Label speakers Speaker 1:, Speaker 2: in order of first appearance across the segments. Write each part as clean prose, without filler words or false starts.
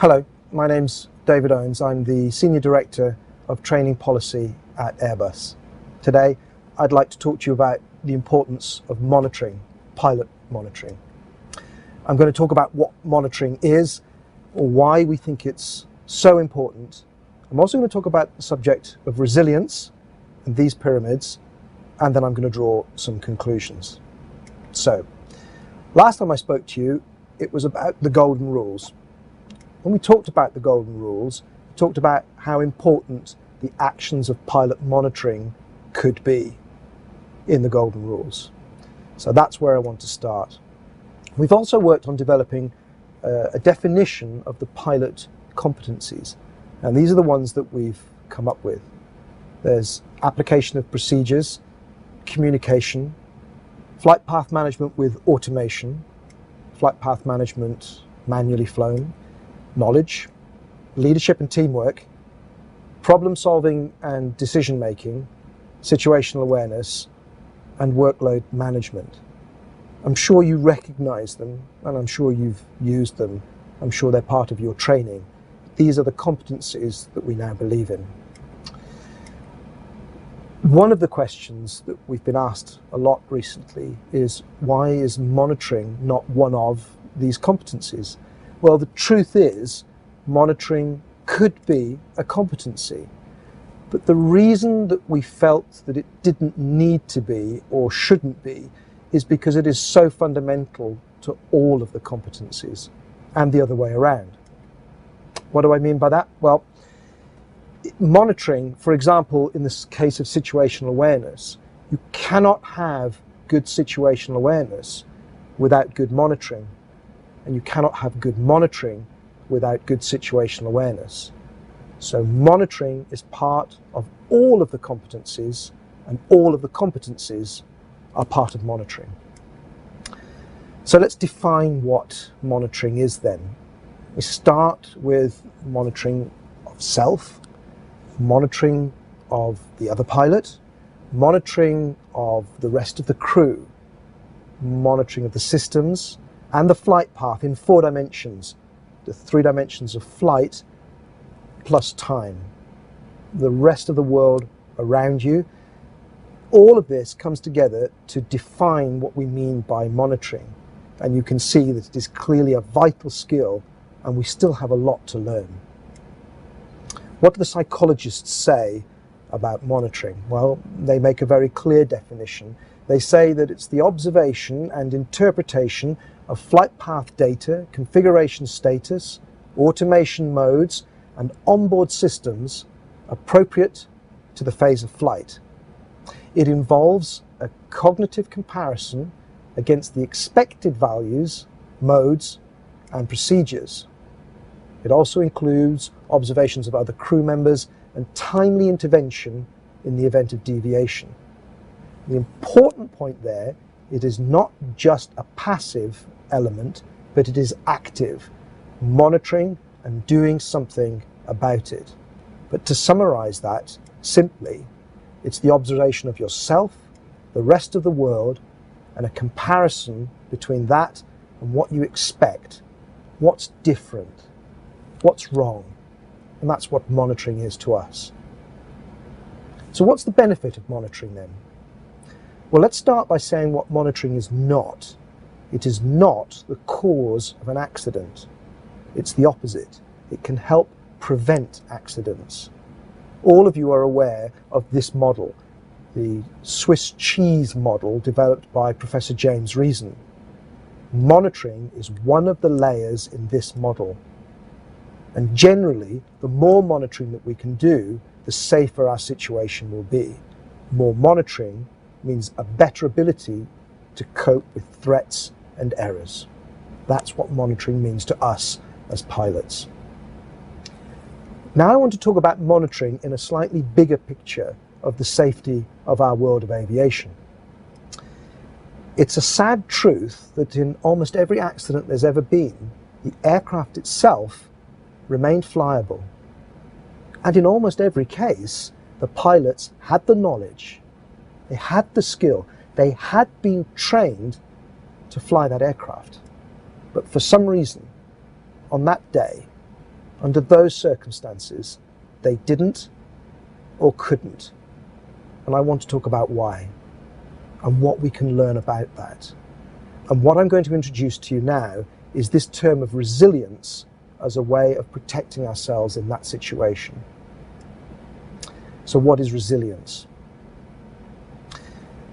Speaker 1: Hello, my name's David Owens. I'm the Senior Director of Training Policy at Airbus. Today, I'd like to talk to you about the importance of monitoring, pilot monitoring. I'm going to talk about what monitoring is, or why we think it's so important. I'm also going to talk about the subject of resilience and these pyramids, and then I'm going to draw some conclusions. So, last time I spoke to you, it was about the golden rules. When we talked about the golden rules, we talked about how important the actions of pilot monitoring could be in the golden rules. So that's where I want to start. We've also worked on developing a definition of the pilot competencies. And these are the ones that we've come up with. There's application of procedures, communication, flight path management with automation, flight path management manually flown, knowledge, leadership and teamwork, problem solving and decision making, situational awareness, and workload management. I'm sure you recognize them, and I'm sure you've used them. I'm sure they're part of your training. These are the competencies that we now believe in. One of the questions that we've been asked a lot recently is, why is monitoring not one of these competencies? Well, the truth is, monitoring could be a competency. But the reason that we felt that it didn't need to be or shouldn't be is because it is so fundamental to all of the competencies, and the other way around. What do I mean by that? Well, monitoring, for example, in this case of situational awareness, you cannot have good situational awareness without good monitoring. And you cannot have good monitoring without good situational awareness. So monitoring is part of all of the competencies, and all of the competencies are part of monitoring. So let's define what monitoring is then. We start with monitoring of self, monitoring of the other pilot, monitoring of the rest of the crew, monitoring of the systems, and the flight path in 4 dimensions, the 3 dimensions of flight plus time, the rest of the world around you. All of this comes together to define what we mean by monitoring. And you can see that it is clearly a vital skill, and we still have a lot to learn. What do the psychologists say about monitoring? Well, they make a very clear definition. They say that it's the observation and interpretation of flight path data, configuration status, automation modes, and onboard systems appropriate to the phase of flight. It involves a cognitive comparison against the expected values, modes, and procedures. It also includes observations of other crew members and timely intervention in the event of deviation. The important point there, it is not just a passive element, but it is active, monitoring and doing something about it. But to summarize that simply, it's the observation of yourself, the rest of the world, and a comparison between that and what you expect. What's different? What's wrong? And that's what monitoring is to us. So what's the benefit of monitoring then? Well, let's start by saying what monitoring is not. It is not the cause of an accident. It's the opposite. It can help prevent accidents. All of you are aware of this model, the Swiss cheese model developed by Professor James Reason. Monitoring is one of the layers in this model. And generally, the more monitoring that we can do, the safer our situation will be. More monitoring means a better ability to cope with threats and errors. That's what monitoring means to us as pilots. Now I want to talk about monitoring in a slightly bigger picture of the safety of our world of aviation. It's a sad truth that in almost every accident there's ever been, the aircraft itself remained flyable. And in almost every case, the pilots had the knowledge, they had the skill, they had been trained to fly that aircraft. But for some reason, on that day, Under those circumstances, they didn't or couldn't. And I want to talk about why and what we can learn about that. And what I'm going to introduce to you now is this term of resilience as a way of protecting ourselves in that situation. So what is resilience?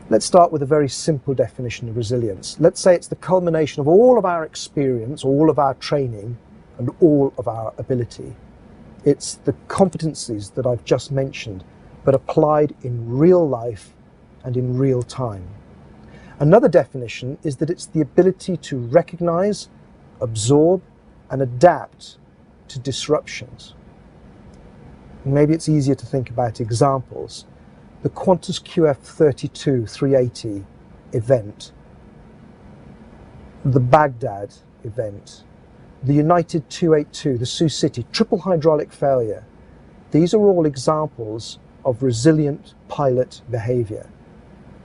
Speaker 1: Let's start with a very simple definition of resilience. Let's say it's the culmination of all of our experience, all of our training, and all of our ability. It's the competencies that I've just mentioned, but applied in real life and in real time. Another definition is that it's the ability to recognize, absorb, and adapt to disruptions. Maybe it's easier to think about examples. The Qantas QF32-380 event, the Baghdad event, the United 282, the Sioux City, triple hydraulic failure. These are all examples of resilient pilot behavior.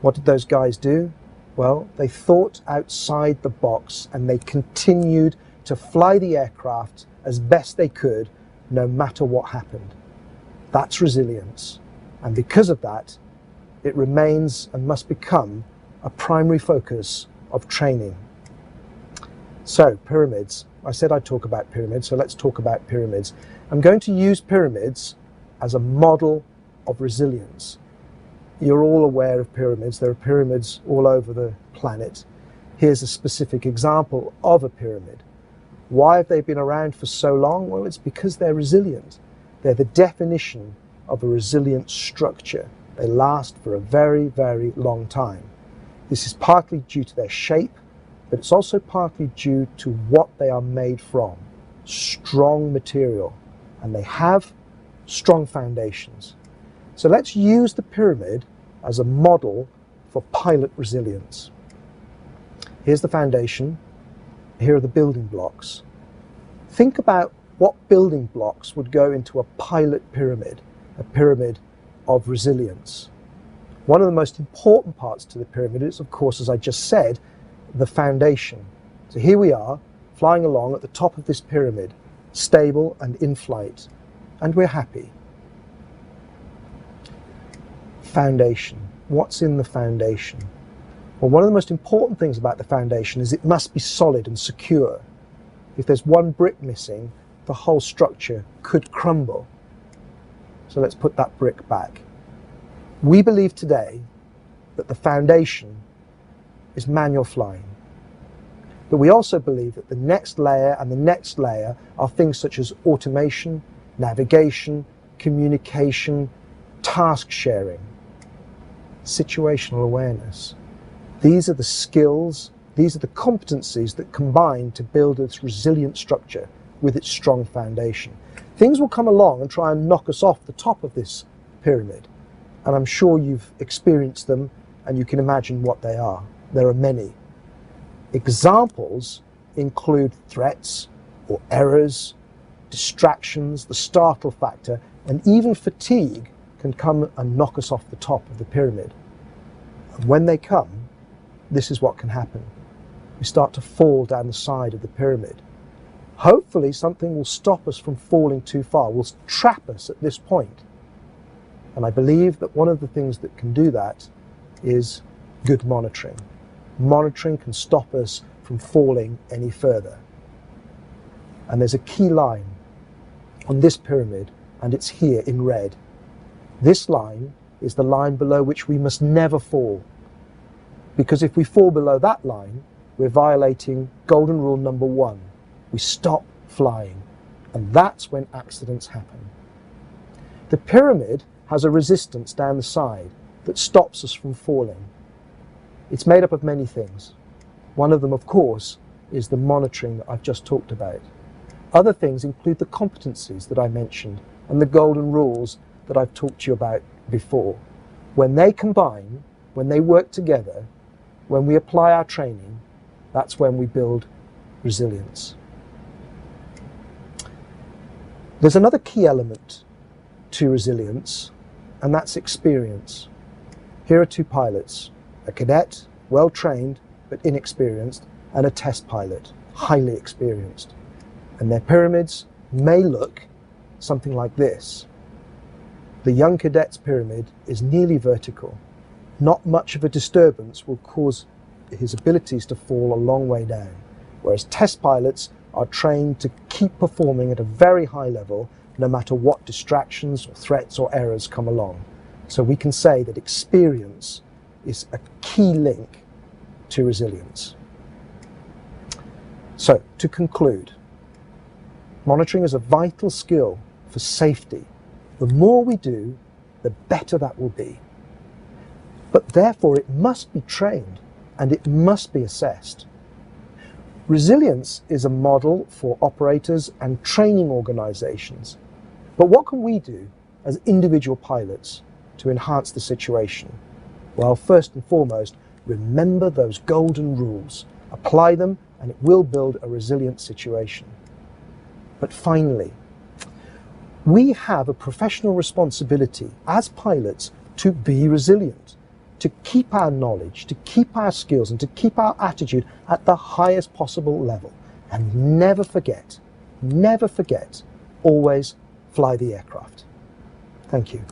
Speaker 1: What did those guys do? Well, they thought outside the box and they continued to fly the aircraft as best they could, no matter what happened. That's resilience. And because of that, it remains and must become a primary focus of training. So, pyramids. I said I'd talk about pyramids, so let's talk about pyramids. I'm going to use pyramids as a model of resilience. You're all aware of pyramids. There are pyramids all over the planet. Here's a specific example of a pyramid. Why have they been around for so long? Well, it's because they're resilient. They're the definition of a resilient structure. They last for a very, very long time. This is partly due to their shape, but it's also partly due to what they are made from. Strong material, and they have strong foundations. So let's use the pyramid as a model for pilot resilience. Here's the foundation. Here are the building blocks. Think about what building blocks would go into a pilot pyramid, a pyramid of resilience. One of the most important parts to the pyramid is, of course, as I just said, the foundation. So here we are, flying along at the top of this pyramid, stable and in flight, and we're happy. Foundation. What's in the foundation? Well, one of the most important things about the foundation is it must be solid and secure. If there's one brick missing, the whole structure could crumble. So let's put that brick back. We believe today that the foundation is manual flying. But we also believe that the next layer and the next layer are things such as automation, navigation, communication, task sharing, situational awareness. These are the skills, these are the competencies that combine to build its resilient structure with its strong foundation. Things will come along and try and knock us off the top of this pyramid. And I'm sure you've experienced them and you can imagine what they are. There are many. Examples include threats or errors, distractions, the startle factor, and even fatigue can come and knock us off the top of the pyramid. And when they come, this is what can happen. We start to fall down the side of the pyramid. Hopefully something will stop us from falling too far, will trap us at this point. And I believe that one of the things that can do that is good monitoring. Monitoring can stop us from falling any further. And there's a key line on this pyramid, and it's here in red. This line is the line below which we must never fall. Because if we fall below that line, we're violating golden rule number 1. We stop flying. And that's when accidents happen. The pyramid has a resistance down the side that stops us from falling. It's made up of many things. One of them, of course, is the monitoring that I've just talked about. Other things include the competencies that I mentioned and the golden rules that I've talked to you about before. When they combine, when they work together, when we apply our training, that's when we build resilience. There's another key element to resilience, and that's experience. Here are two pilots, a cadet, well-trained but inexperienced, and a test pilot, highly experienced. And their pyramids may look something like this. The young cadet's pyramid is nearly vertical. Not much of a disturbance will cause his abilities to fall a long way down, whereas test pilots are trained to keep performing at a very high level no matter what distractions or threats or errors come along. So we can say that experience is a key link to resilience. So to conclude, monitoring is a vital skill for safety. The more we do, the better that will be. But therefore it must be trained and it must be assessed. Resilience is a model for operators and training organizations. But what can we do as individual pilots to enhance the situation? Well, first and foremost, remember those golden rules. Apply them and it will build a resilient situation. But finally, we have a professional responsibility as pilots to be resilient, to keep our knowledge, to keep our skills, and to keep our attitude at the highest possible level. And never forget, always fly the aircraft. Thank you.